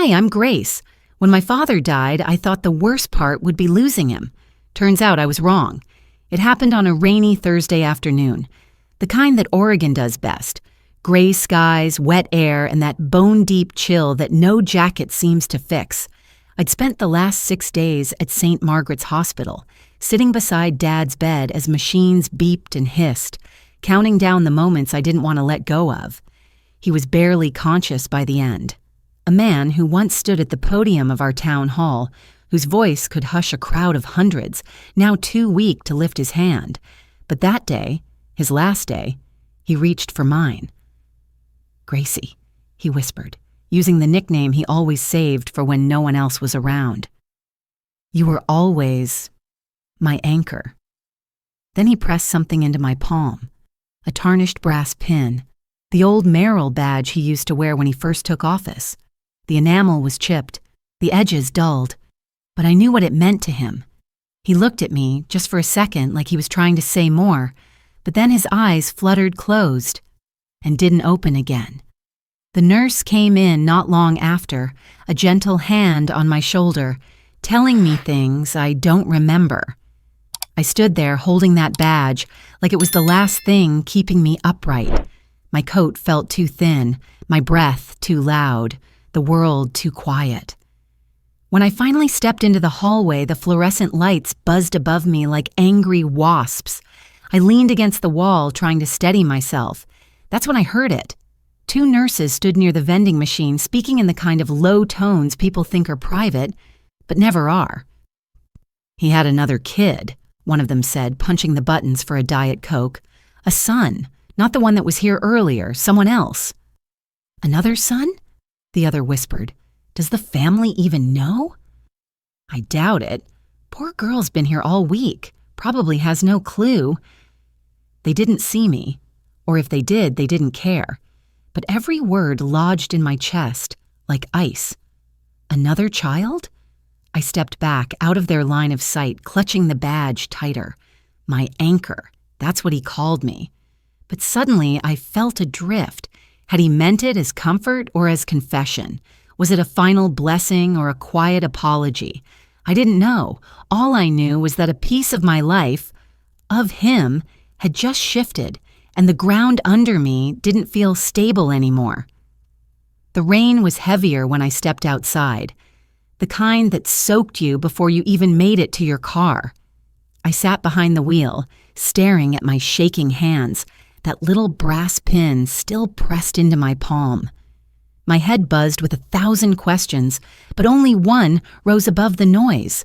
Hi, I'm Grace. When my father died, I thought the worst part would be losing him. Turns out I was wrong. It happened on a rainy Thursday afternoon, the kind that Oregon does best. Gray skies, wet air, and that bone-deep chill that no jacket seems to fix. I'd spent the last 6 days at St. Margaret's Hospital, sitting beside Dad's bed as machines beeped and hissed, counting down the moments I didn't want to let go of. He was barely conscious by the end. A man who once stood at the podium of our town hall, whose voice could hush a crowd of hundreds, now too weak to lift his hand. But that day, his last day, he reached for mine. "Gracie," he whispered, using the nickname he always saved for when no one else was around. "You were always my anchor." Then he pressed something into my palm, a tarnished brass pin, the old mayoral badge he used to wear when he first took office. The enamel was chipped, the edges dulled, but I knew what it meant to him. He looked at me just for a second like he was trying to say more, but then his eyes fluttered closed and didn't open again. The nurse came in not long after, a gentle hand on my shoulder, telling me things I don't remember. I stood there holding that badge like it was the last thing keeping me upright. My coat felt too thin, my breath too loud, the world too quiet. When I finally stepped into the hallway, the fluorescent lights buzzed above me like angry wasps. I leaned against the wall, trying to steady myself. That's when I heard it. 2 nurses stood near the vending machine, speaking in the kind of low tones people think are private, but never are. "He had another kid," one of them said, punching the buttons for a Diet Coke. "A son, not the one that was here earlier, someone else." "Another son?" the other whispered. "Does the family even know?" "I doubt it. Poor girl's been here all week. Probably has no clue." They didn't see me, or if they did, they didn't care. But every word lodged in my chest, like ice. "Another child?" I stepped back, out of their line of sight, clutching the badge tighter. My anchor, that's what he called me. But suddenly I felt adrift. Had he meant it as comfort or as confession? Was it a final blessing or a quiet apology? I didn't know. All I knew was that a piece of my life, of him, had just shifted, and the ground under me didn't feel stable anymore. The rain was heavier when I stepped outside, the kind that soaked you before you even made it to your car. I sat behind the wheel, staring at my shaking hands, that little brass pin still pressed into my palm. My head buzzed with 1,000 questions, but only one rose above the noise.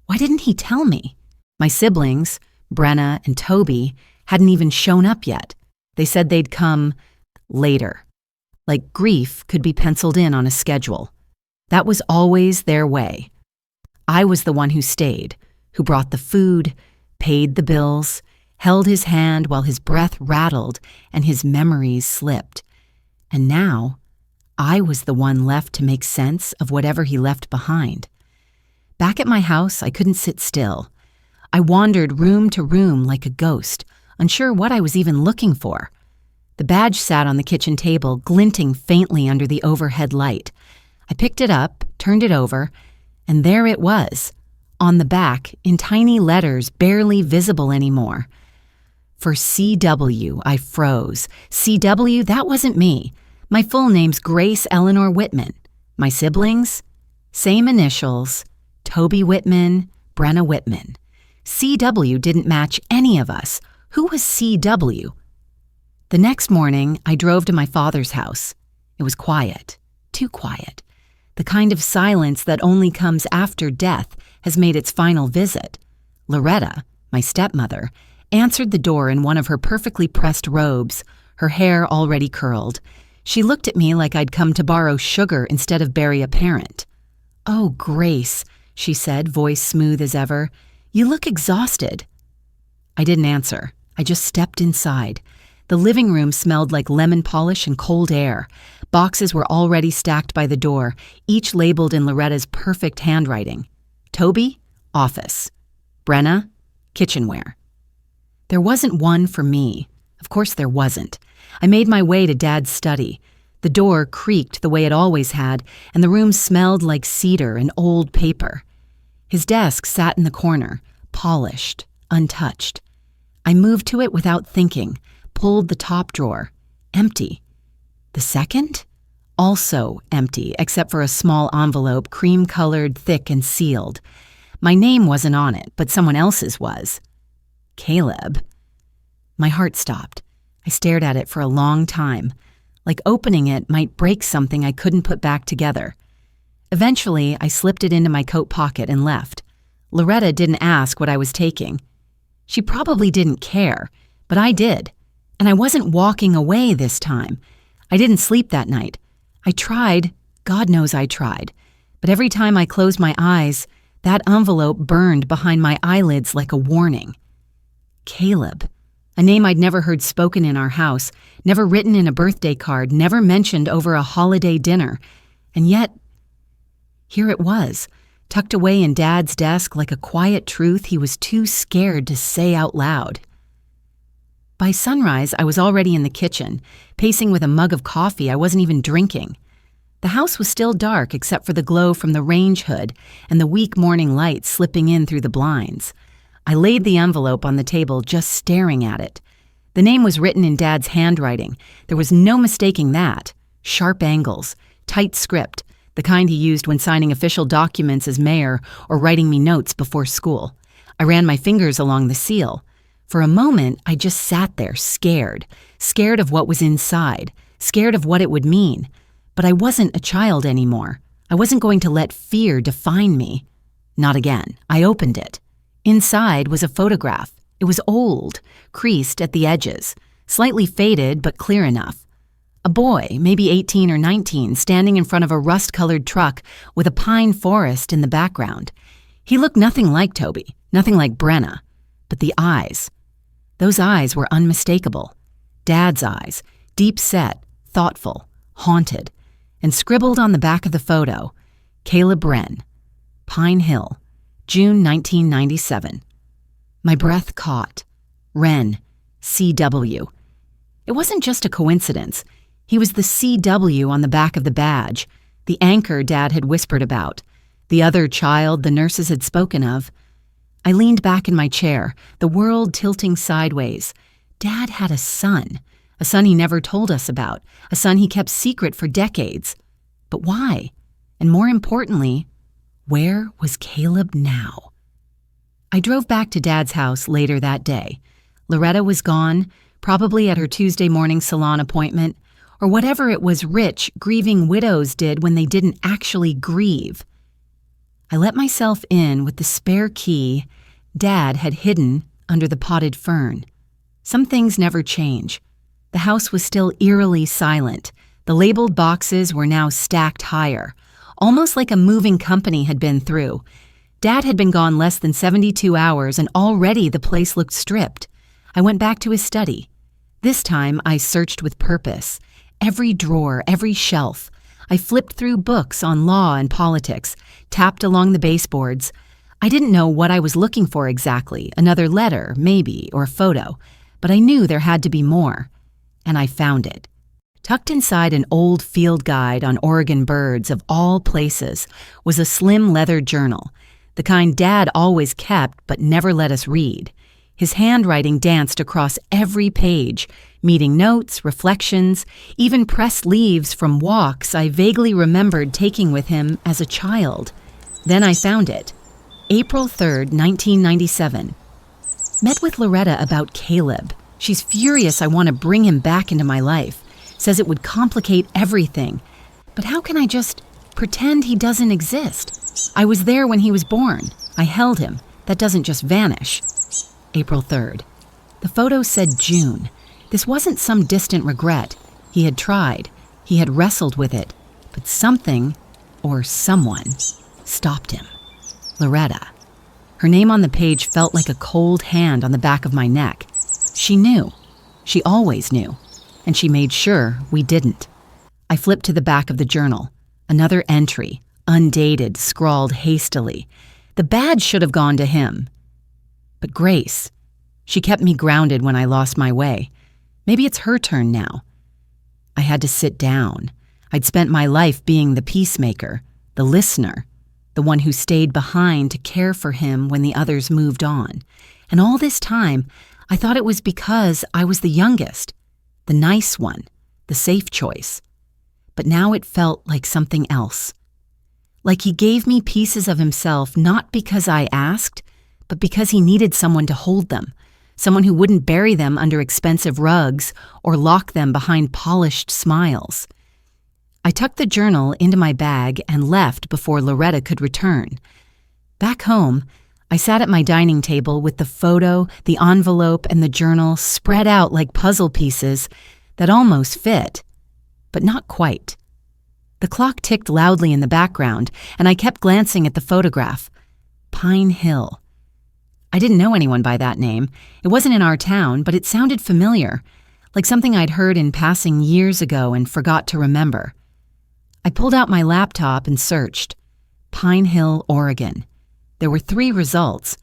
Why didn't he tell me? My siblings, Brenna and Toby, hadn't even shown up yet. They said they'd come later. Like grief could be penciled in on a schedule. That was always their way. I was the one who stayed, who brought the food, paid the bills, held his hand while his breath rattled and his memories slipped. And now, I was the one left to make sense of whatever he left behind. Back at my house, I couldn't sit still. I wandered room to room like a ghost, unsure what I was even looking for. The badge sat on the kitchen table, glinting faintly under the overhead light. I picked it up, turned it over, and there it was, on the back, in tiny letters barely visible anymore. For CW, I froze. CW, that wasn't me. My full name's Grace Eleanor Whitman. My siblings? Same initials, Toby Whitman, Brenna Whitman. CW didn't match any of us. Who was CW? The next morning, I drove to my father's house. It was quiet, too quiet. The kind of silence that only comes after death has made its final visit. Loretta, my stepmother, answered the door in one of her perfectly pressed robes, her hair already curled. She looked at me like I'd come to borrow sugar instead of bury a parent. "Oh, Grace," she said, voice smooth as ever, "you look exhausted." I didn't answer. I just stepped inside. The living room smelled like lemon polish and cold air. Boxes were already stacked by the door, each labeled in Loretta's perfect handwriting. Toby, office. Brenna, kitchenware. There wasn't one for me. Of course there wasn't. I made my way to Dad's study. The door creaked the way it always had, and the room smelled like cedar and old paper. His desk sat in the corner, polished, untouched. I moved to it without thinking, pulled the top drawer. Empty. The second? Also empty, except for a small envelope, cream-colored, thick, and sealed. My name wasn't on it, but someone else's was. Caleb. My heart stopped. I stared at it for a long time, like opening it might break something I couldn't put back together. Eventually, I slipped it into my coat pocket and left. Loretta didn't ask what I was taking. She probably didn't care, but I did. And I wasn't walking away this time. I didn't sleep that night. I tried, God knows I tried, but every time I closed my eyes, that envelope burned behind my eyelids like a warning. Caleb, a name I'd never heard spoken in our house, never written in a birthday card, never mentioned over a holiday dinner, and yet, here it was, tucked away in Dad's desk like a quiet truth he was too scared to say out loud. By sunrise, I was already in the kitchen, pacing with a mug of coffee I wasn't even drinking. The house was still dark except for the glow from the range hood and the weak morning light slipping in through the blinds. I laid the envelope on the table, just staring at it. The name was written in Dad's handwriting. There was no mistaking that. Sharp angles, tight script, the kind he used when signing official documents as mayor or writing me notes before school. I ran my fingers along the seal. For a moment, I just sat there, scared of what was inside, scared of what it would mean. But I wasn't a child anymore. I wasn't going to let fear define me. Not again. I opened it. Inside was a photograph. It was old, creased at the edges, slightly faded but clear enough. A boy, maybe 18 or 19, standing in front of a rust-colored truck with a pine forest in the background. He looked nothing like Toby, nothing like Brenna. But the eyes. Those eyes were unmistakable. Dad's eyes, deep-set, thoughtful, haunted, and scribbled on the back of the photo, Caleb Wren, Pine Hill, June 1997. My breath caught. Wren, C.W. It wasn't just a coincidence. He was the C.W. on the back of the badge, the anchor Dad had whispered about, the other child the nurses had spoken of. I leaned back in my chair, the world tilting sideways. Dad had a son he never told us about, a son he kept secret for decades. But why? And more importantly, where was Caleb now? I drove back to Dad's house later that day. Loretta was gone, probably at her Tuesday morning salon appointment, or whatever it was rich, grieving widows did when they didn't actually grieve. I let myself in with the spare key Dad had hidden under the potted fern. Some things never change. The house was still eerily silent. The labeled boxes were now stacked higher, almost like a moving company had been through. Dad had been gone less than 72 hours, and already the place looked stripped. I went back to his study. This time, I searched with purpose. Every drawer, every shelf. I flipped through books on law and politics, tapped along the baseboards. I didn't know what I was looking for exactly, another letter, maybe, or a photo, but I knew there had to be more. And I found it. Tucked inside an old field guide on Oregon birds of all places was a slim leather journal, the kind Dad always kept but never let us read. His handwriting danced across every page, meeting notes, reflections, even pressed leaves from walks I vaguely remembered taking with him as a child. Then I found it. April 3rd, 1997. Met with Loretta about Caleb. She's furious I want to bring him back into my life. Says it would complicate everything. But how can I just pretend he doesn't exist? I was there when he was born. I held him. That doesn't just vanish. April 3rd. The photo said June. This wasn't some distant regret. He had tried. He had wrestled with it. But something, or someone, stopped him. Loretta. Her name on the page felt like a cold hand on the back of my neck. She knew. She always knew. And she made sure we didn't. I flipped to the back of the journal. Another entry, undated, scrawled hastily. The badge should have gone to him. But Grace, she kept me grounded when I lost my way. Maybe it's her turn now. I had to sit down. I'd spent my life being the peacemaker, the listener, the one who stayed behind to care for him when the others moved on. And all this time, I thought it was because I was the youngest, the nice one, the safe choice. But now it felt like something else. Like he gave me pieces of himself not because I asked, but because he needed someone to hold them, someone who wouldn't bury them under expensive rugs or lock them behind polished smiles. I tucked the journal into my bag and left before Loretta could return. Back home, I sat at my dining table with the photo, the envelope, and the journal spread out like puzzle pieces that almost fit, but not quite. The clock ticked loudly in the background, and I kept glancing at the photograph. Pine Hill. I didn't know anyone by that name. It wasn't in our town, but it sounded familiar, like something I'd heard in passing years ago and forgot to remember. I pulled out my laptop and searched. Pine Hill, Oregon. There were 3 results.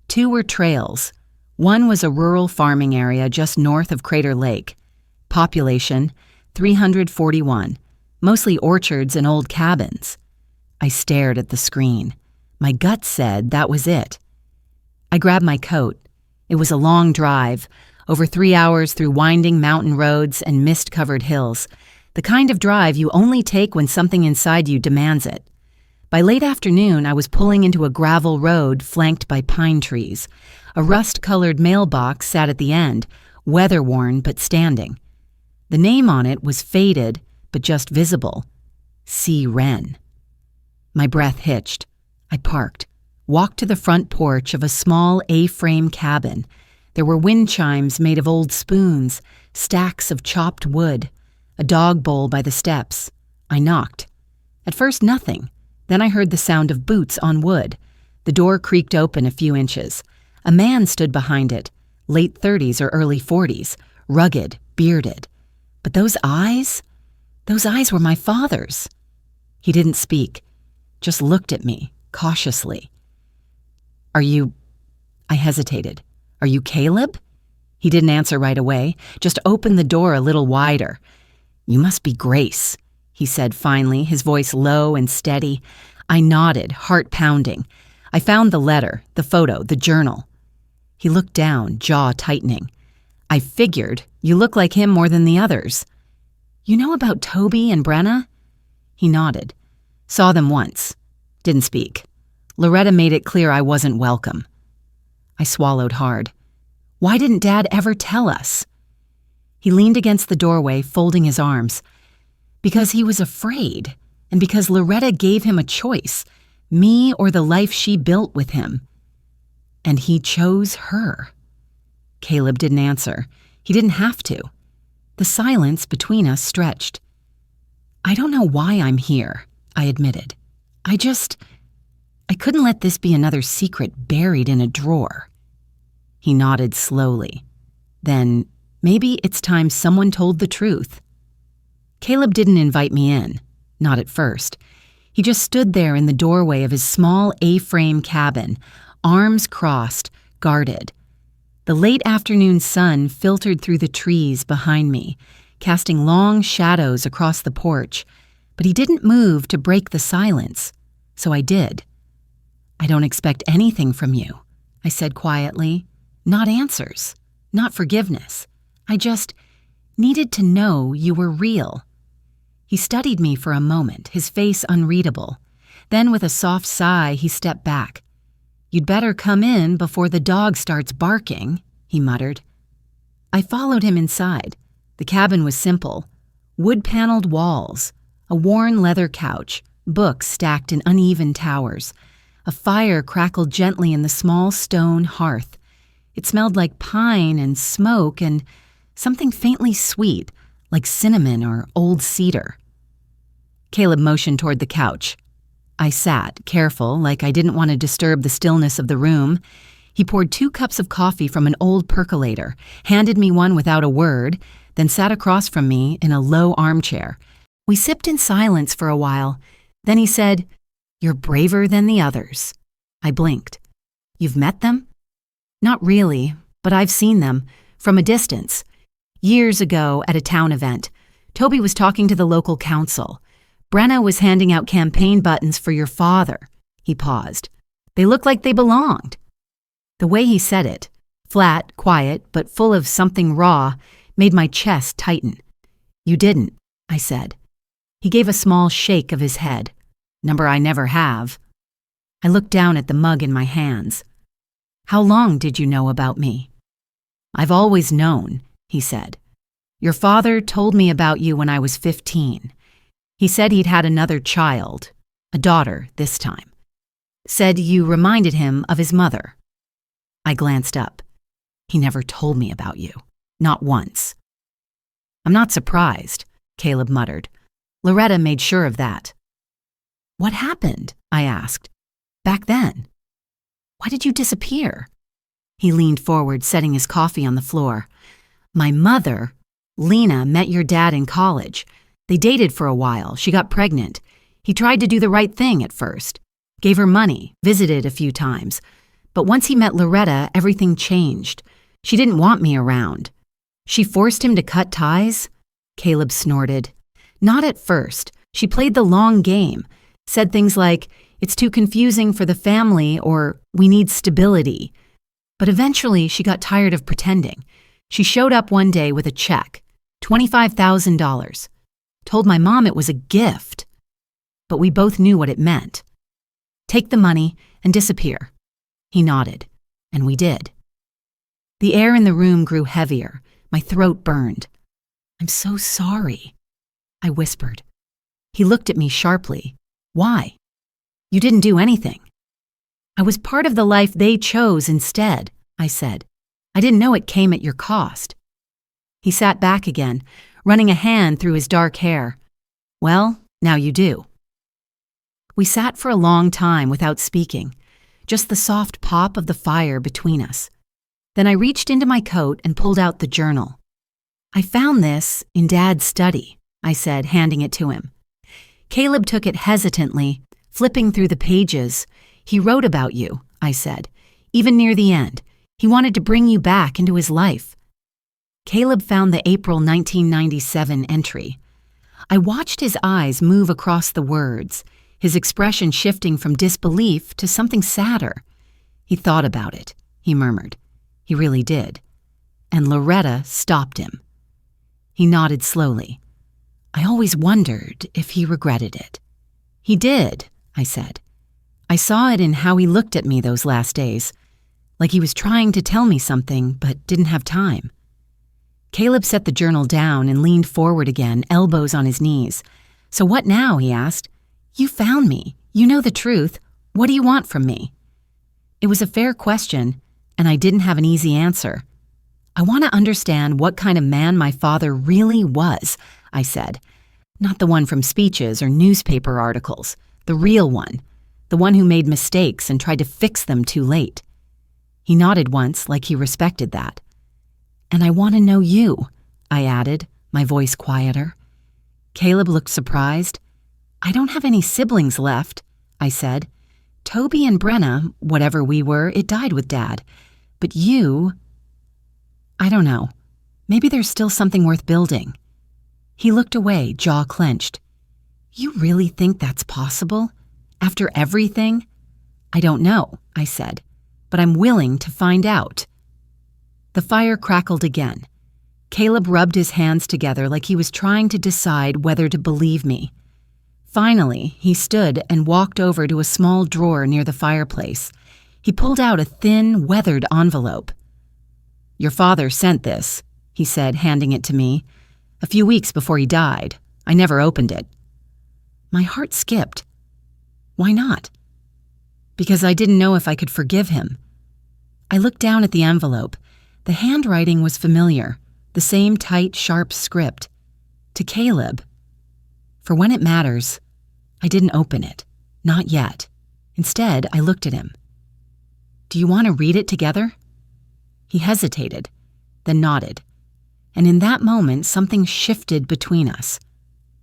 2 were trails. One was a rural farming area just north of Crater Lake. Population, 341. Mostly orchards and old cabins. I stared at the screen. My gut said that was it. I grabbed my coat. It was a long drive, over 3 hours through winding mountain roads and mist-covered hills, the kind of drive you only take when something inside you demands it. By late afternoon, I was pulling into a gravel road flanked by pine trees. A rust-colored mailbox sat at the end, weather-worn but standing. The name on it was faded, but just visible. C. Wren. My breath hitched. I parked, walked to the front porch of a small A-frame cabin. There were wind chimes made of old spoons, stacks of chopped wood, a dog bowl by the steps. I knocked. At first, nothing. Then I heard the sound of boots on wood. The door creaked open a few inches. A man stood behind it, late 30s or early 40s, rugged, bearded. But those eyes were my father's. He didn't speak, just looked at me, cautiously. I hesitated. Are you Caleb? He didn't answer right away, just opened the door a little wider. You must be Grace, he said finally, his voice low and steady. I nodded, heart pounding. I found the letter, the photo, the journal. He looked down, jaw tightening. I figured you look like him more than the others. You know about Toby and Brenna? He nodded. Saw them once. Didn't speak. Loretta made it clear I wasn't welcome. I swallowed hard. Why didn't Dad ever tell us? He leaned against the doorway, folding his arms. Because he was afraid, and because Loretta gave him a choice, me or the life she built with him. And he chose her. Caleb didn't answer. He didn't have to. The silence between us stretched. I don't know why I'm here, I admitted. I couldn't let this be another secret buried in a drawer. He nodded slowly. Then, maybe it's time someone told the truth. Caleb didn't invite me in, not at first. He just stood there in the doorway of his small A-frame cabin, arms crossed, guarded. The late afternoon sun filtered through the trees behind me, casting long shadows across the porch, but he didn't move to break the silence, so I did. I don't expect anything from you, I said quietly. Not answers, not forgiveness. I just needed to know you were real. He studied me for a moment, his face unreadable. Then with a soft sigh, he stepped back. You'd better come in before the dog starts barking, he muttered. I followed him inside. The cabin was simple. Wood-paneled walls, a worn leather couch, books stacked in uneven towers. A fire crackled gently in the small stone hearth. It smelled like pine and smoke and something faintly sweet, like cinnamon or old cedar. Caleb motioned toward the couch. I sat, careful, like I didn't want to disturb the stillness of the room. He poured 2 cups of coffee from an old percolator, handed me one without a word, then sat across from me in a low armchair. We sipped in silence for a while. Then he said, You're braver than the others. I blinked. You've met them? Not really, but I've seen them, from a distance. Years ago at a town event. Toby was talking to the local council. Brenna was handing out campaign buttons for your father." He paused. "They looked like they belonged." The way he said it, flat, quiet, but full of something raw, made my chest tighten. "You didn't," I said. He gave a small shake of his head. "Number I never have." I looked down at the mug in my hands. "How long did you know about me?" "I've always known," he said. "Your father told me about you when I was 15. He said he'd had another child, a daughter this time. Said you reminded him of his mother." I glanced up. "He never told me about you. Not once." "I'm not surprised," Caleb muttered. "Loretta made sure of that." "What happened?" I asked. "Back then? Why did you disappear?" He leaned forward, setting his coffee on the floor. "My mother, Lena, met your dad in college. They dated for a while. She got pregnant. He tried to do the right thing at first. Gave her money, visited a few times. But once he met Loretta, everything changed. She didn't want me around. She forced him to cut ties?" Caleb snorted. "Not at first. She played the long game. Said things like, 'It's too confusing for the family,' or 'We need stability.' But eventually she got tired of pretending. She showed up one day with a check, $25,000. Told my mom it was a gift. But we both knew what it meant. Take the money and disappear." He nodded, and we did. The air in the room grew heavier. My throat burned. "I'm so sorry," I whispered. He looked at me sharply. "Why? You didn't do anything." "I was part of the life they chose instead," I said. "I didn't know it came at your cost." He sat back again, running a hand through his dark hair. "Well, now you do." We sat for a long time without speaking, just the soft pop of the fire between us. Then I reached into my coat and pulled out the journal. "I found this in Dad's study," I said, handing it to him. Caleb took it hesitantly, flipping through the pages. "He wrote about you," I said. "Even near the end. He wanted to bring you back into his life." Caleb found the April 1997 entry. I watched his eyes move across the words, his expression shifting from disbelief to something sadder. "He thought about it," he murmured. He really did. And Loretta stopped him. He nodded slowly. "I always wondered if he regretted it." "He did," I said. "I saw it in how he looked at me those last days, like he was trying to tell me something but didn't have time." Caleb set the journal down and leaned forward again, elbows on his knees. "So what now?" he asked. "You found me. You know the truth. What do you want from me?" It was a fair question, and I didn't have an easy answer. "I want to understand what kind of man my father really was," I said. "Not the one from speeches or newspaper articles. The real one. The one who made mistakes and tried to fix them too late." He nodded once, like he respected that. "And I want to know you," I added, my voice quieter. Caleb looked surprised. "I don't have any siblings left," I said. "Toby and Brenna, whatever we were, it died with Dad. But you, I don't know. Maybe there's still something worth building." He looked away, jaw clenched. "You really think that's possible? After everything?" "I don't know," I said, "but I'm willing to find out." The fire crackled again. Caleb rubbed his hands together like he was trying to decide whether to believe me. Finally, he stood and walked over to a small drawer near the fireplace. He pulled out a thin, weathered envelope. "Your father sent this," he said, handing it to me. "A few weeks before he died. I never opened it." My heart skipped. Why not? Because I didn't know if I could forgive him. I looked down at the envelope. The handwriting was familiar, the same tight, sharp script. To Caleb. For when it matters, I didn't open it. Not yet. Instead, I looked at him. "Do you want to read it together?" He hesitated, then nodded. And in that moment, something shifted between us.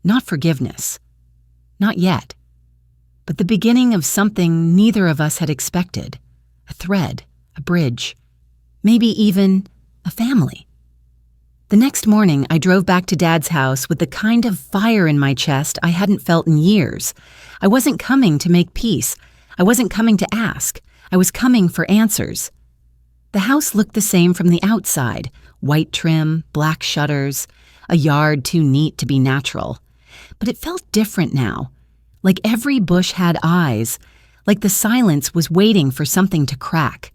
Not forgiveness. Not yet. But the beginning of something neither of us had expected. A thread, a bridge, maybe even a family. The next morning, I drove back to Dad's house with the kind of fire in my chest I hadn't felt in years. I wasn't coming to make peace. I wasn't coming to ask. I was coming for answers. The house looked the same from the outside: white trim, black shutters, a yard too neat to be natural. But it felt different now, like every bush had eyes, like the silence was waiting for something to crack.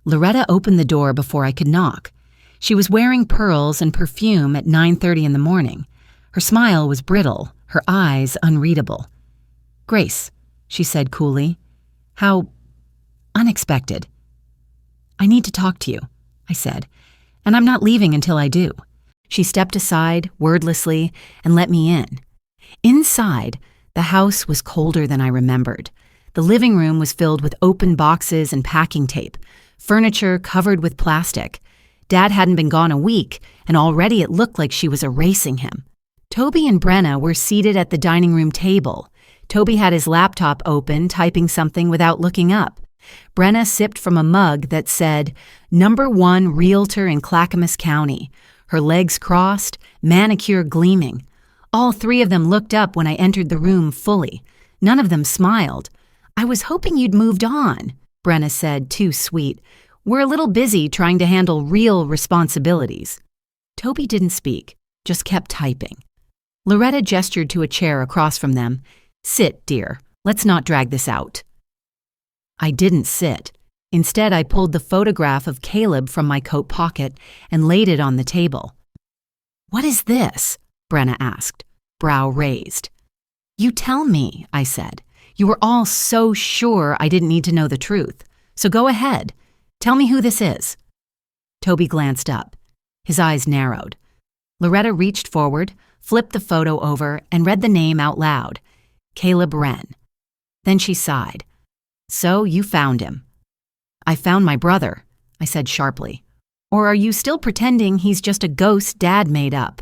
Loretta opened the door before I could knock. She was wearing pearls and perfume at 9:30 in the morning. Her smile was brittle, her eyes unreadable. "Grace," she said coolly. "How unexpected." "I need to talk to you," I said, "and I'm not leaving until I do." She stepped aside, wordlessly, and let me in. Inside, the house was colder than I remembered. The living room was filled with open boxes and packing tape, furniture covered with plastic. Dad hadn't been gone a week, and already it looked like she was erasing him. Toby and Brenna were seated at the dining room table. Toby had his laptop open, typing something without looking up. Brenna sipped from a mug that said, "#1 Realtor in Clackamas County," her legs crossed, manicure gleaming. All three of them looked up when I entered the room fully. None of them smiled. "I was hoping you'd moved on," Brenna said, too sweet. "We're a little busy trying to handle real responsibilities." Toby didn't speak, just kept typing. Loretta gestured to a chair across from them. "Sit, dear. Let's not drag this out." I didn't sit. Instead, I pulled the photograph of Caleb from my coat pocket and laid it on the table. "What is this?" Brenna asked, brow raised. "You tell me," I said. "You were all so sure I didn't need to know the truth. So go ahead. Tell me who this is." Toby glanced up. His eyes narrowed. Loretta reached forward, flipped the photo over, and read the name out loud. Caleb Wren. Then she sighed. "So you found him." "I found my brother," I said sharply. "Or are you still pretending he's just a ghost Dad made up?"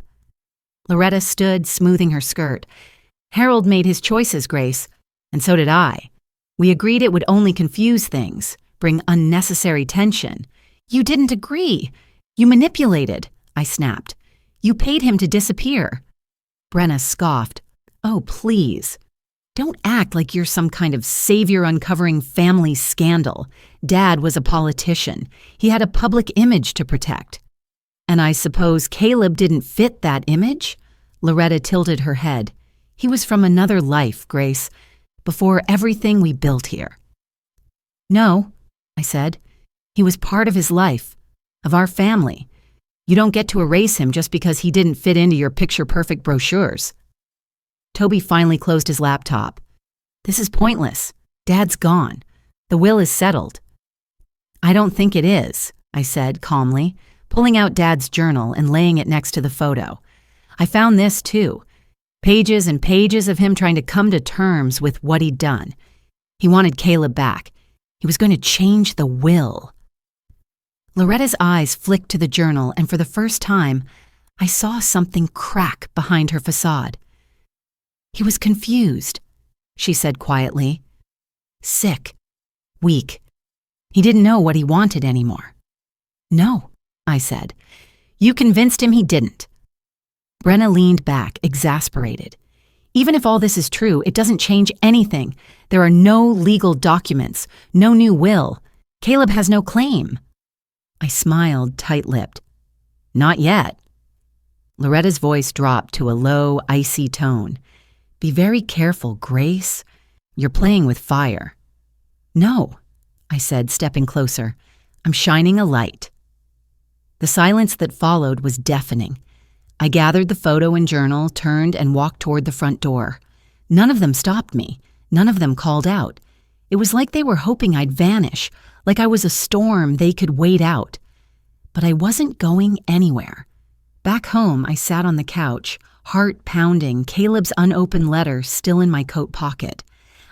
Loretta stood, smoothing her skirt. "Harold made his choices, Grace, and so did I. We agreed it would only confuse things, bring unnecessary tension. You didn't agree. You manipulated," I snapped. "You paid him to disappear." Brenna scoffed. "Oh, please. Don't act like you're some kind of savior uncovering family scandal. Dad was a politician. He had a public image to protect." "And I suppose Caleb didn't fit that image?" Loretta tilted her head. "He was from another life, Grace, before everything we built here." "No," I said. "He was part of his life, of our family. You don't get to erase him just because he didn't fit into your picture-perfect brochures." Toby finally closed his laptop. "This is pointless. Dad's gone. The will is settled." "I don't think it is," I said calmly, pulling out Dad's journal and laying it next to the photo. "I found this too. Pages and pages of him trying to come to terms with what he'd done. He wanted Caleb back. He was going to change the will." Loretta's eyes flicked to the journal, and for the first time, I saw something crack behind her facade. "He was confused," she said quietly. "Sick. Weak. He didn't know what he wanted anymore." "No," I said. "You convinced him he didn't." Brenna leaned back, exasperated. "Even if all this is true, it doesn't change anything. There are no legal documents, no new will. Caleb has no claim." I smiled, tight-lipped. "Not yet." Loretta's voice dropped to a low, icy tone. "Be very careful, Grace. You're playing with fire." "No," I said, stepping closer. "I'm shining a light." The silence that followed was deafening. I gathered the photo and journal, turned, and walked toward the front door. None of them stopped me. None of them called out. It was like they were hoping I'd vanish, like I was a storm they could wait out. But I wasn't going anywhere. Back home, I sat on the couch, heart pounding, Caleb's unopened letter still in my coat pocket.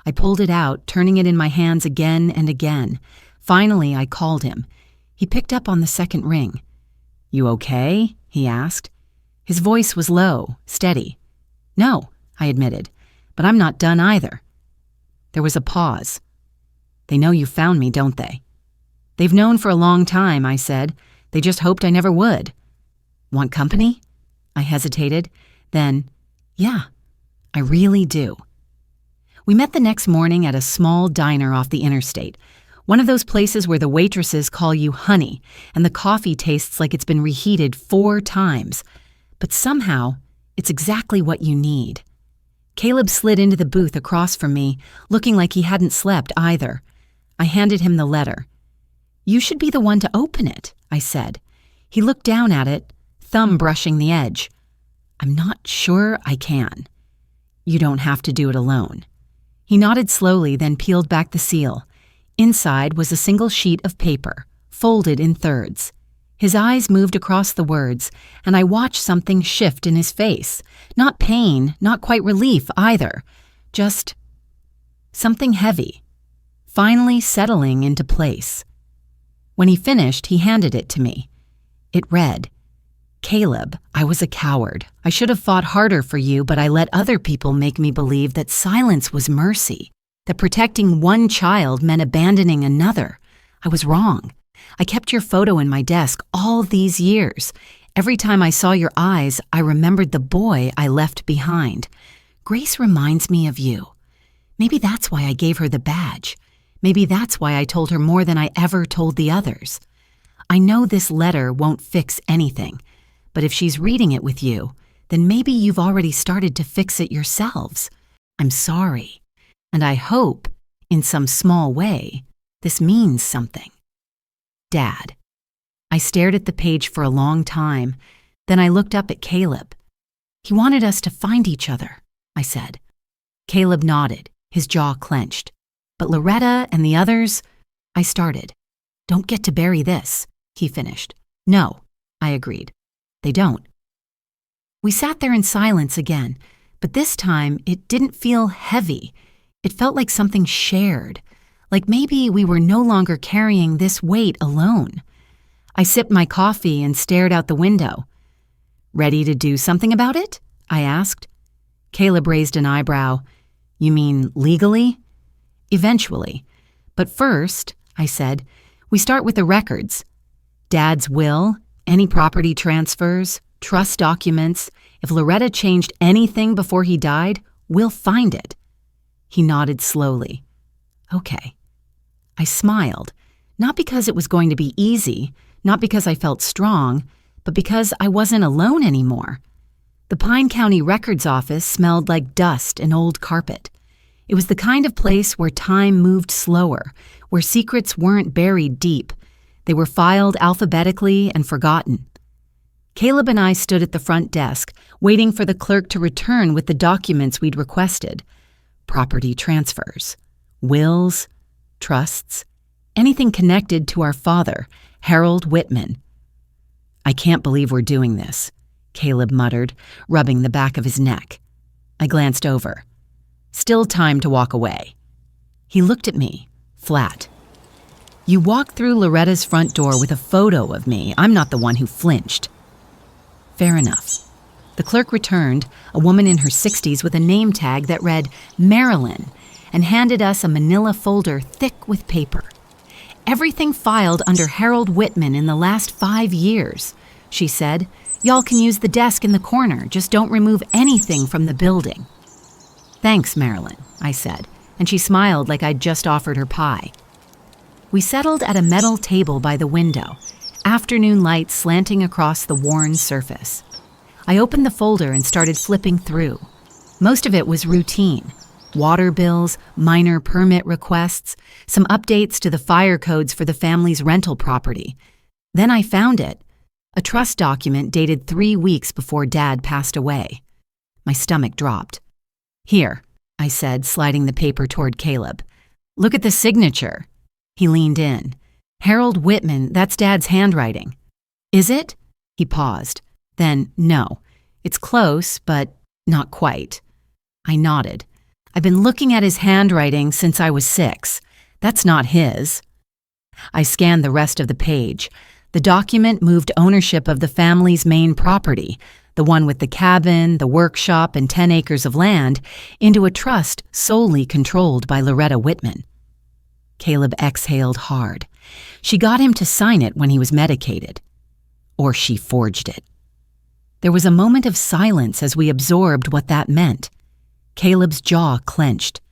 I pulled it out, turning it in my hands again and again. Finally, I called him. He picked up on the second ring. "You okay?" he asked. His voice was low, steady. "No," I admitted, "but I'm not done either." There was a pause. "They know you found me, don't they?" "They've known for a long time," I said. "They just hoped I never would." Want company? I hesitated. Then, yeah, I really do. We met the next morning at a small diner off the interstate, one of those places where the waitresses call you honey and the coffee tastes like it's been reheated 4 times. But somehow, it's exactly what you need. Caleb slid into the booth across from me, looking like he hadn't slept either. I handed him the letter. You should be the one to open it, I said. He looked down at it, thumb brushing the edge. I'm not sure I can. You don't have to do it alone. He nodded slowly, then peeled back the seal. Inside was a single sheet of paper, folded in thirds. His eyes moved across the words, and I watched something shift in his face. Not pain, not quite relief either. Just something heavy, finally settling into place. When he finished, he handed it to me. It read, Caleb, I was a coward. I should have fought harder for you, but I let other people make me believe that silence was mercy, that protecting one child meant abandoning another. I was wrong. I kept your photo in my desk all these years. Every time I saw your eyes, I remembered the boy I left behind. Grace reminds me of you. Maybe that's why I gave her the badge. Maybe that's why I told her more than I ever told the others. I know this letter won't fix anything, but if she's reading it with you, then maybe you've already started to fix it yourselves. I'm sorry, and I hope, in some small way, this means something. Dad. I stared at the page for a long time. Then I looked up at Caleb. He wanted us to find each other, I said. Caleb nodded, his jaw clenched. But Loretta and the others, I started. Don't get to bury this, he finished. No, I agreed. They don't. We sat there in silence again, but this time it didn't feel heavy. It felt like something shared. Like maybe we were no longer carrying this weight alone. I sipped my coffee and stared out the window. Ready to do something about it? I asked. Caleb raised an eyebrow. You mean legally? Eventually. But first, I said, we start with the records. Dad's will, any property transfers, trust documents. If Loretta changed anything before he died, we'll find it. He nodded slowly. Okay. I smiled, not because it was going to be easy, not because I felt strong, but because I wasn't alone anymore. The Pine County Records Office smelled like dust and old carpet. It was the kind of place where time moved slower, where secrets weren't buried deep. They were filed alphabetically and forgotten. Caleb and I stood at the front desk, waiting for the clerk to return with the documents we'd requested. Property transfers, wills, trusts, anything connected to our father, Harold Whitman. I can't believe we're doing this, Caleb muttered, rubbing the back of his neck. I glanced over. Still time to walk away. He looked at me, flat. You walked through Loretta's front door with a photo of me. I'm not the one who flinched. Fair enough. The clerk returned, a woman in her 60s with a name tag that read Marilyn, and handed us a manila folder thick with paper. Everything filed under Harold Whitman in the last 5 years, she said. Y'all can use the desk in the corner, just don't remove anything from the building. Thanks, Marilyn, I said, and she smiled like I'd just offered her pie. We settled at a metal table by the window, afternoon light slanting across the worn surface. I opened the folder and started flipping through. Most of it was routine. Water bills, minor permit requests, some updates to the fire codes for the family's rental property. Then I found it, a trust document dated 3 weeks before Dad passed away. My stomach dropped. Here, I said, sliding the paper toward Caleb. Look at the signature. He leaned in. Harold Whitman, that's Dad's handwriting. Is it? He paused. Then, no. It's close, but not quite. I nodded. I've been looking at his handwriting since I was 6. That's not his. I scanned the rest of the page. The document moved ownership of the family's main property, the one with the cabin, the workshop, and 10 acres of land, into a trust solely controlled by Loretta Whitman. Caleb exhaled hard. She got him to sign it when he was medicated. Or she forged it. There was a moment of silence as we absorbed what that meant. Caleb's jaw clenched.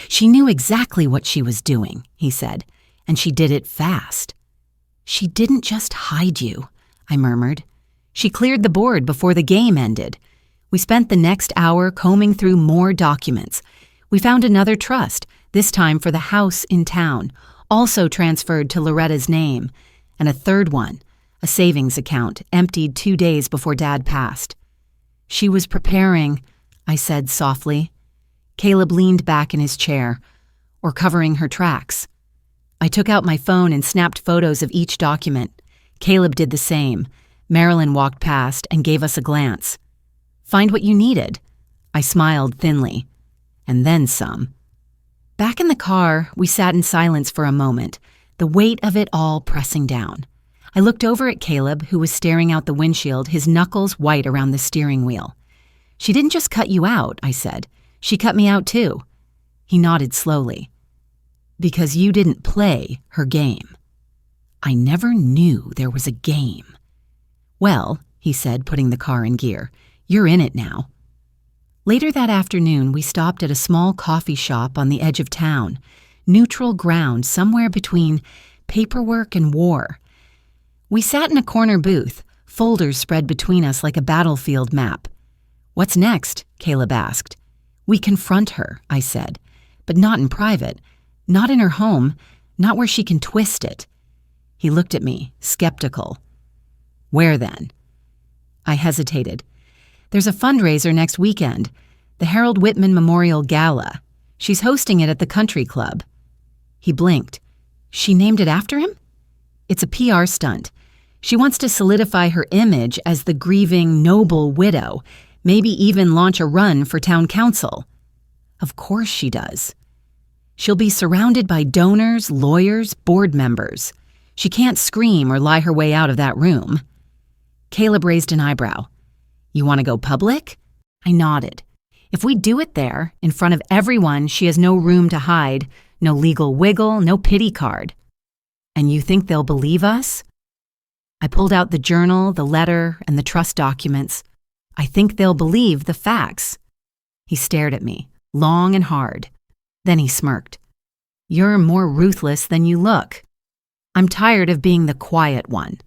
"She knew exactly what she was doing," he said, "and she did it fast." "She didn't just hide you," I murmured. "She cleared the board before the game ended." We spent the next hour combing through more documents. We found another trust, this time for the house in town, also transferred to Loretta's name, and a third one, a savings account, emptied 2 days before Dad passed. "She was preparing," I said softly. Caleb leaned back in his chair, "or covering her tracks." I took out my phone and snapped photos of each document. Caleb did the same. Marilyn walked past and gave us a glance. "Find what you needed?" I smiled thinly. "And then some." Back in the car, we sat in silence for a moment, the weight of it all pressing down. I looked over at Caleb, who was staring out the windshield, his knuckles white around the steering wheel. "She didn't just cut you out," I said. "She cut me out too." He nodded slowly. "Because you didn't play her game." I never knew there was a game. "Well," he said, putting the car in gear, "you're in it now." Later that afternoon, we stopped at a small coffee shop on the edge of town, neutral ground somewhere between paperwork and war. We sat in a corner booth, folders spread between us like a battlefield map. "What's next?" Caleb asked. "We confront her," I said, "but not in private, not in her home, not where she can twist it." He looked at me, skeptical. "Where then?" I hesitated. "There's a fundraiser next weekend, the Harold Whitman Memorial Gala. She's hosting it at the country club." He blinked. "She named it after him?" "It's a PR stunt. She wants to solidify her image as the grieving, noble widow, maybe even launch a run for town council." "Of course she does." "She'll be surrounded by donors, lawyers, board members. She can't scream or lie her way out of that room." Caleb raised an eyebrow. "You want to go public?" I nodded. "If we do it there, in front of everyone, she has no room to hide, no legal wiggle, no pity card." "And you think they'll believe us?" I pulled out the journal, the letter, and the trust documents. "I think they'll believe the facts." He stared at me, long and hard. Then he smirked. "You're more ruthless than you look." "I'm tired of being the quiet one."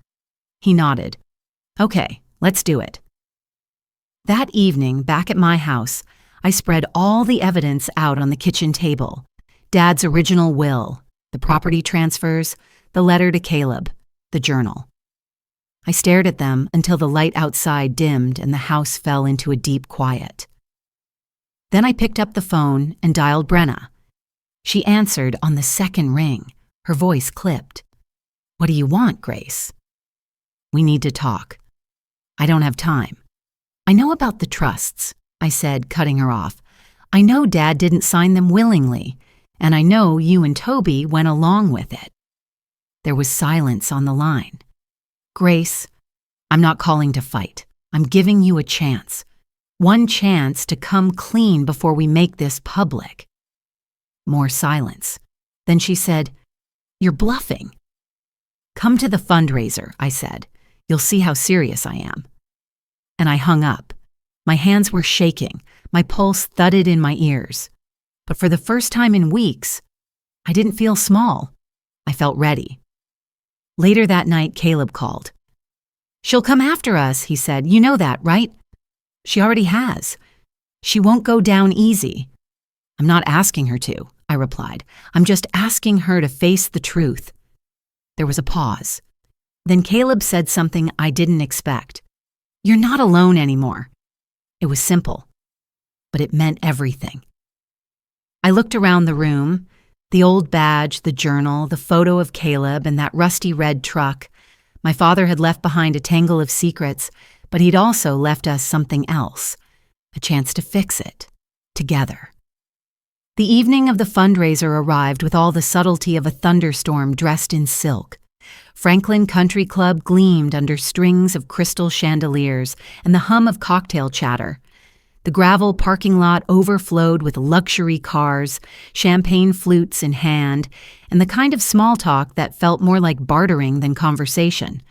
He nodded. "Okay, let's do it." That evening, back at my house, I spread all the evidence out on the kitchen table. Dad's original will, the property transfers, the letter to Caleb, the journal. I stared at them until the light outside dimmed and the house fell into a deep quiet. Then I picked up the phone and dialed Brenna. She answered on the second ring, her voice clipped. "What do you want, Grace?" "We need to talk." "I don't have time." "I know about the trusts," I said, cutting her off. "I know Dad didn't sign them willingly, and I know you and Toby went along with it." There was silence on the line. "Grace, I'm not calling to fight. I'm giving you a chance. One chance to come clean before we make this public." More silence. Then she said, "You're bluffing." "Come to the fundraiser," I said. "You'll see how serious I am." And I hung up. My hands were shaking. My pulse thudded in my ears. But for the first time in weeks, I didn't feel small. I felt ready. Later that night, Caleb called. "She'll come after us," he said. "You know that, right?" "She already has. She won't go down easy." "I'm not asking her to," I replied. "I'm just asking her to face the truth." There was a pause. Then Caleb said something I didn't expect. "You're not alone anymore." It was simple, but it meant everything. I looked around the room, the old badge, the journal, the photo of Caleb, and that rusty red truck. My father had left behind a tangle of secrets, but he'd also left us something else, a chance to fix it, together. The evening of the fundraiser arrived with all the subtlety of a thunderstorm dressed in silk. Franklin Country Club gleamed under strings of crystal chandeliers and the hum of cocktail chatter. The gravel parking lot overflowed with luxury cars, champagne flutes in hand, and the kind of small talk that felt more like bartering than conversation.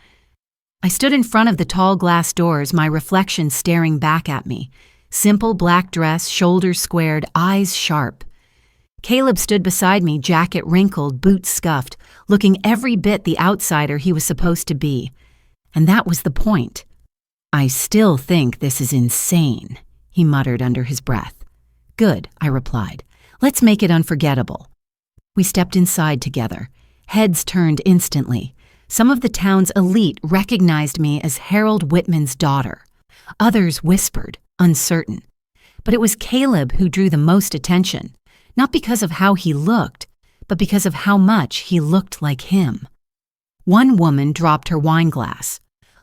I stood in front of the tall glass doors, my reflection staring back at me. Simple black dress, shoulders squared, eyes sharp. Caleb stood beside me, jacket wrinkled, boots scuffed, looking every bit the outsider he was supposed to be. And that was the point. "I still think this is insane," he muttered under his breath. "Good," I replied. "Let's make it unforgettable." We stepped inside together. Heads turned instantly. Some of the town's elite recognized me as Harold Whitman's daughter. Others whispered, uncertain. But it was Caleb who drew the most attention, not because of how he looked, but because of how much he looked like him. One woman dropped her wine glass.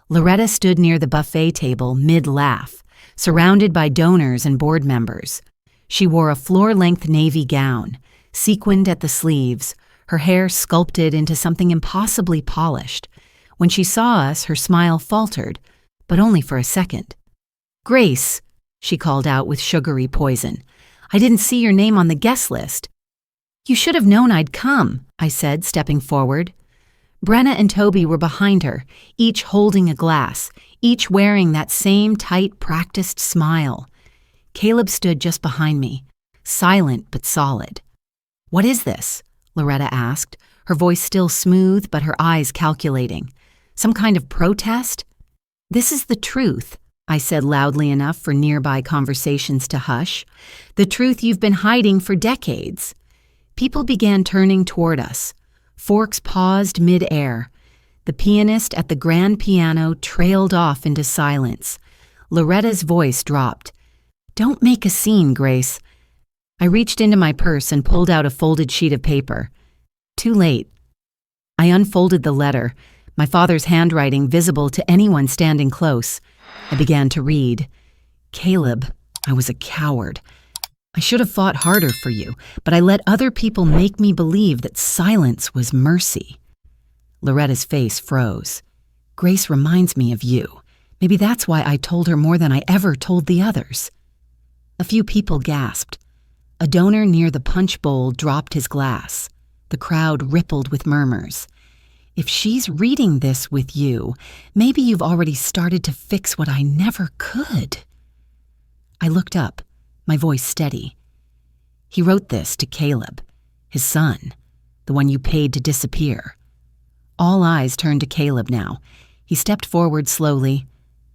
Loretta stood near the buffet table, mid-laugh, surrounded by donors and board members. She wore a floor-length navy gown, sequined at the sleeves, her hair sculpted into something impossibly polished. When she saw us, her smile faltered, but only for a second. "Grace," she called out with sugary poison, "I didn't see your name on the guest list." "You should have known I'd come," I said, stepping forward. Brenna and Toby were behind her, each holding a glass, each wearing that same tight, practiced smile. Caleb stood just behind me, silent but solid. "What is this?" Loretta asked, her voice still smooth but her eyes calculating. "Some kind of protest?" "This is the truth," I said loudly enough for nearby conversations to hush. "The truth you've been hiding for decades." People began turning toward us. Forks paused mid-air. The pianist at the grand piano trailed off into silence. Loretta's voice dropped. "Don't make a scene, Grace." I reached into my purse and pulled out a folded sheet of paper. Too late. I unfolded the letter, my father's handwriting visible to anyone standing close. I began to read. "Caleb, I was a coward. I should have fought harder for you, but I let other people make me believe that silence was mercy." Loretta's face froze. "Grace reminds me of you. Maybe that's why I told her more than I ever told the others." A few people gasped. A donor near the punch bowl dropped his glass. The crowd rippled with murmurs. "If she's reading this with you, maybe you've already started to fix what I never could." I looked up, my voice steady. "He wrote this to Caleb, his son, the one you paid to disappear." All eyes turned to Caleb now. He stepped forward slowly.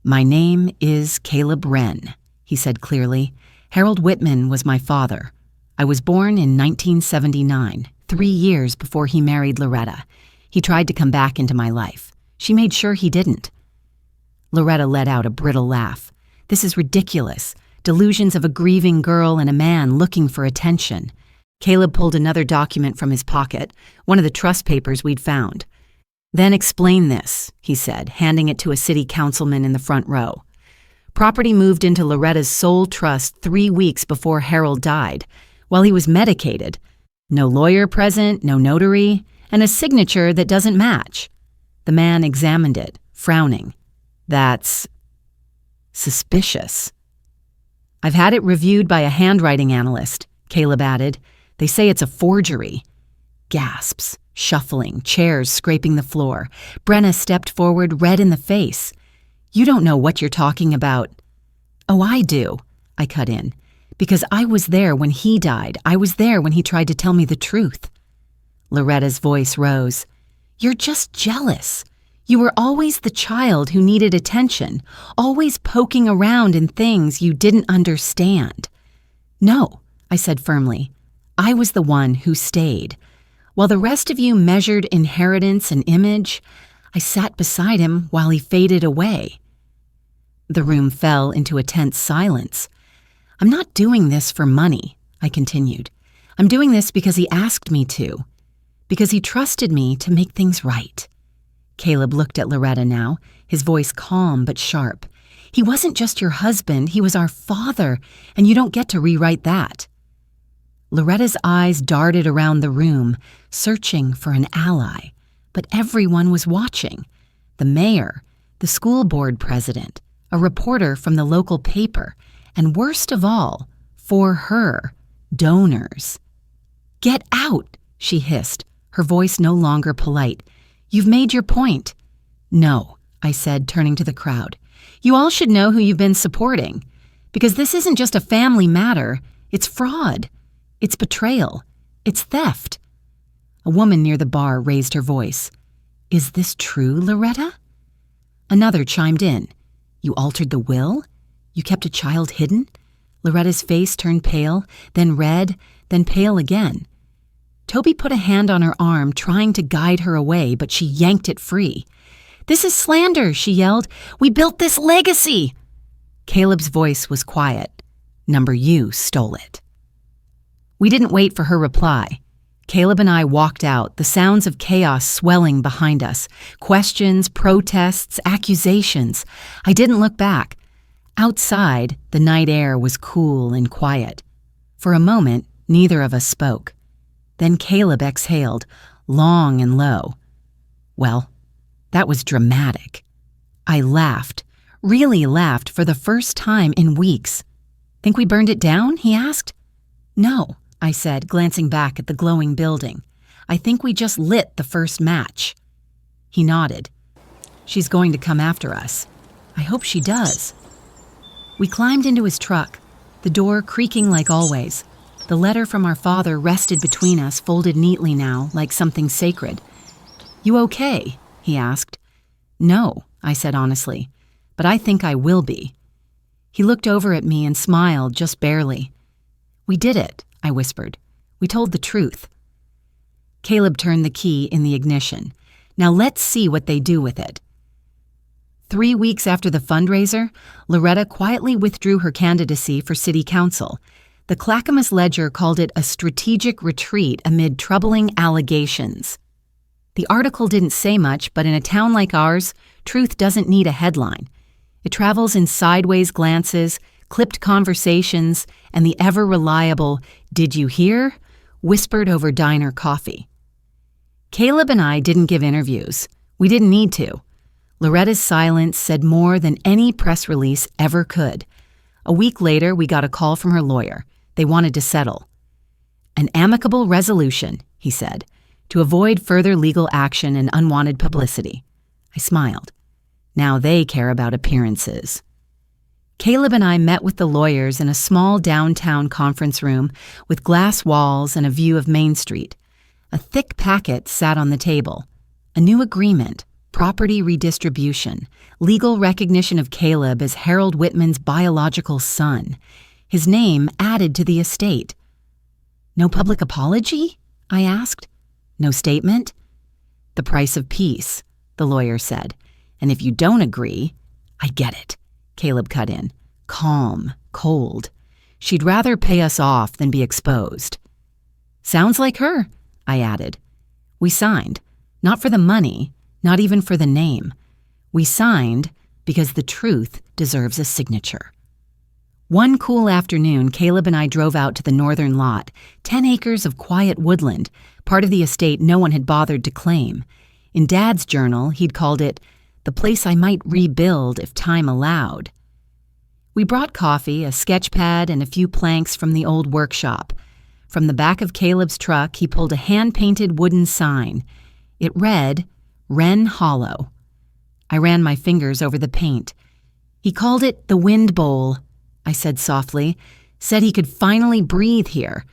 "My name is Caleb Wren," he said clearly. "Harold Whitman was my father. I was born in 1979, 3 years before he married Loretta. He tried to come back into my life. She made sure he didn't." Loretta let out a brittle laugh. "This is ridiculous. Delusions of a grieving girl and a man looking for attention." Caleb pulled another document from his pocket, one of the trust papers we'd found. "Then explain this," he said, handing it to a city councilman in the front row. "Property moved into Loretta's sole trust 3 weeks before Harold died, while he was medicated. No lawyer present, no notary, and a signature that doesn't match." The man examined it, frowning. "That's suspicious." "I've had it reviewed by a handwriting analyst," Caleb added. "They say it's a forgery." Gasps, shuffling, chairs scraping the floor. Brenna stepped forward, red in the face. "You don't know what you're talking about." "Oh, I do," I cut in. "Because I was there when he died. I was there when he tried to tell me the truth." Loretta's voice rose. "You're just jealous. You were always the child who needed attention, always poking around in things you didn't understand." "No," I said firmly. "I was the one who stayed. While the rest of you measured inheritance and image, I sat beside him while he faded away." The room fell into a tense silence. "I'm not doing this for money," I continued. "I'm doing this because he asked me to, because he trusted me to make things right." Caleb looked at Loretta now, his voice calm but sharp. "He wasn't just your husband, he was our father, and you don't get to rewrite that." Loretta's eyes darted around the room, searching for an ally, but everyone was watching. The mayor, the school board president, a reporter from the local paper, and worst of all, for her, donors. "Get out," she hissed, her voice no longer polite. "You've made your point." "No," I said, turning to the crowd. You all should know who you've been supporting. Because this isn't just a family matter, it's fraud. It's betrayal. It's theft. A woman near the bar raised her voice. Is this true, Loretta? Another chimed in. You altered the will? You kept a child hidden? Loretta's face turned pale, then red, then pale again. Toby put a hand on her arm, trying to guide her away, but she yanked it free. This is slander, she yelled. We built this legacy. Caleb's voice was quiet. Number you stole it. We didn't wait for her reply. Caleb and I walked out, the sounds of chaos swelling behind us. Questions, protests, accusations. I didn't look back. Outside, the night air was cool and quiet. For a moment, neither of us spoke. Then Caleb exhaled, long and low. Well, that was dramatic. I laughed, really laughed for the first time in weeks. Think we burned it down? He asked. No, I said, glancing back at the glowing building. I think we just lit the first match. He nodded. She's going to come after us. I hope she does. We climbed into his truck, the door creaking like always. The letter from our father rested between us, folded neatly now, like something sacred. You okay? He asked. No, I said honestly, but I think I will be. He looked over at me and smiled just barely. We did it, I whispered. We told the truth. Caleb turned the key in the ignition. Now let's see what they do with it. 3 weeks after the fundraiser, Loretta quietly withdrew her candidacy for city council. The Clackamas Ledger called it a strategic retreat amid troubling allegations. The article didn't say much, but in a town like ours, truth doesn't need a headline. It travels in sideways glances, clipped conversations, and the ever-reliable, "Did you hear?" whispered over diner coffee. Caleb and I didn't give interviews. We didn't need to. Loretta's silence said more than any press release ever could. A week later, we got a call from her lawyer. They wanted to settle. An amicable resolution, he said, to avoid further legal action and unwanted publicity. I smiled. Now they care about appearances. Caleb and I met with the lawyers in a small downtown conference room with glass walls and a view of Main Street. A thick packet sat on the table. A new agreement, property redistribution, legal recognition of Caleb as Harold Whitman's biological son, his name added to the estate. No public apology? I asked. No statement? The price of peace, the lawyer said. And if you don't agree, I get it, Caleb cut in. Calm, cold. She'd rather pay us off than be exposed. Sounds like her, I added. We signed, not for the money, not even for the name. We signed because the truth deserves a signature. One cool afternoon, Caleb and I drove out to the northern lot, 10 acres of quiet woodland, part of the estate no one had bothered to claim. In Dad's journal, he'd called it, the place I might rebuild if time allowed. We brought coffee, a sketch pad, and a few planks from the old workshop. From the back of Caleb's truck, he pulled a hand-painted wooden sign. It read, Wren Hollow. I ran my fingers over the paint. He called it the Wind Bowl, I said softly, said he could finally breathe here.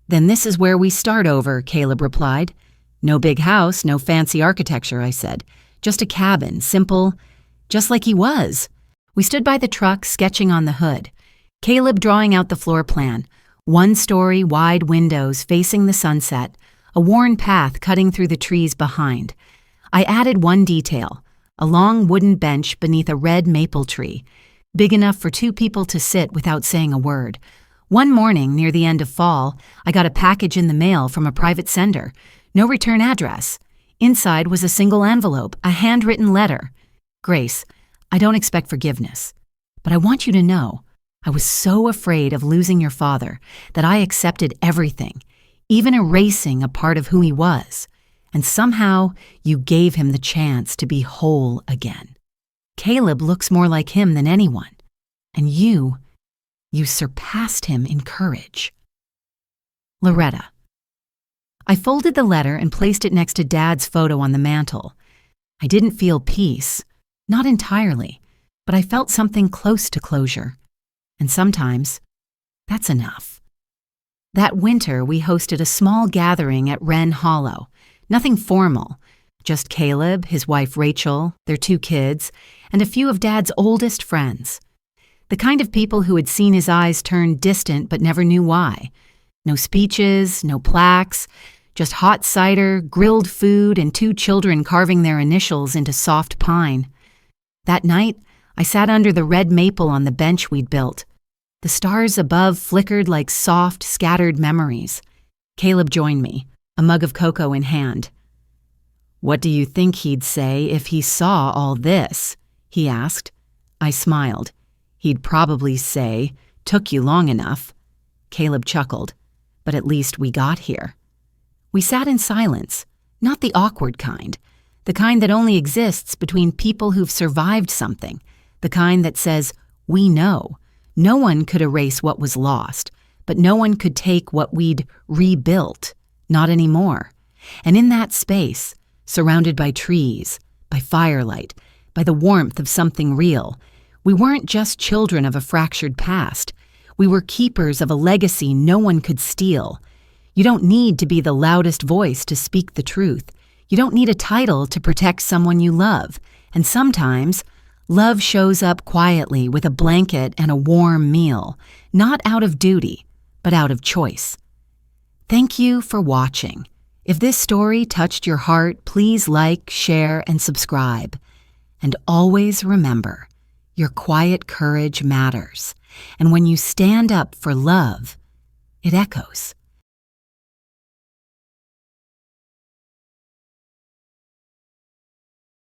Then this is where we start over, Caleb replied. No big house, no fancy architecture, I said. Just a cabin, simple, just like he was. We stood by the truck, sketching on the hood. Caleb drawing out the floor plan. 1-story, wide windows facing the sunset, a worn path cutting through the trees behind. I added one detail, a long wooden bench beneath a red maple tree, big enough for 2 people to sit without saying a word. One morning, near the end of fall, I got a package in the mail from a private sender. No return address. Inside was a single envelope, a handwritten letter. Grace, I don't expect forgiveness, but I want you to know I was so afraid of losing your father that I accepted everything, even erasing a part of who he was. And somehow you gave him the chance to be whole again. Caleb looks more like him than anyone. And you surpassed him in courage. Loretta. I folded the letter and placed it next to Dad's photo on the mantel. I didn't feel peace, Not entirely, but I felt something close to closure. And sometimes, that's enough. That winter, we hosted a small gathering at Wren Hollow. Nothing formal, just Caleb, his wife Rachel, their 2 kids, and a few of Dad's oldest friends. The kind of people who had seen his eyes turn distant but never knew why. No speeches, no plaques, just hot cider, grilled food, and 2 children carving their initials into soft pine. That night, I sat under the red maple on the bench we'd built. The stars above flickered like soft, scattered memories. Caleb joined me, a mug of cocoa in hand. "What do you think he'd say if he saw all this?" he asked. I smiled. He'd probably say, "Took you long enough." Caleb chuckled. But at least we got here. We sat in silence, not the awkward kind, the kind that only exists between people who've survived something, the kind that says, "We know." No one could erase what was lost, but no one could take what we'd rebuilt. Not anymore. And in that space, surrounded by trees, by firelight, by the warmth of something real, we weren't just children of a fractured past. We were keepers of a legacy no one could steal. You don't need to be the loudest voice to speak the truth. You don't need a title to protect someone you love. And sometimes, love shows up quietly with a blanket and a warm meal, not out of duty, but out of choice. Thank you for watching. If this story touched your heart, please like, share, and subscribe. And always remember, your quiet courage matters. And when you stand up for love, it echoes.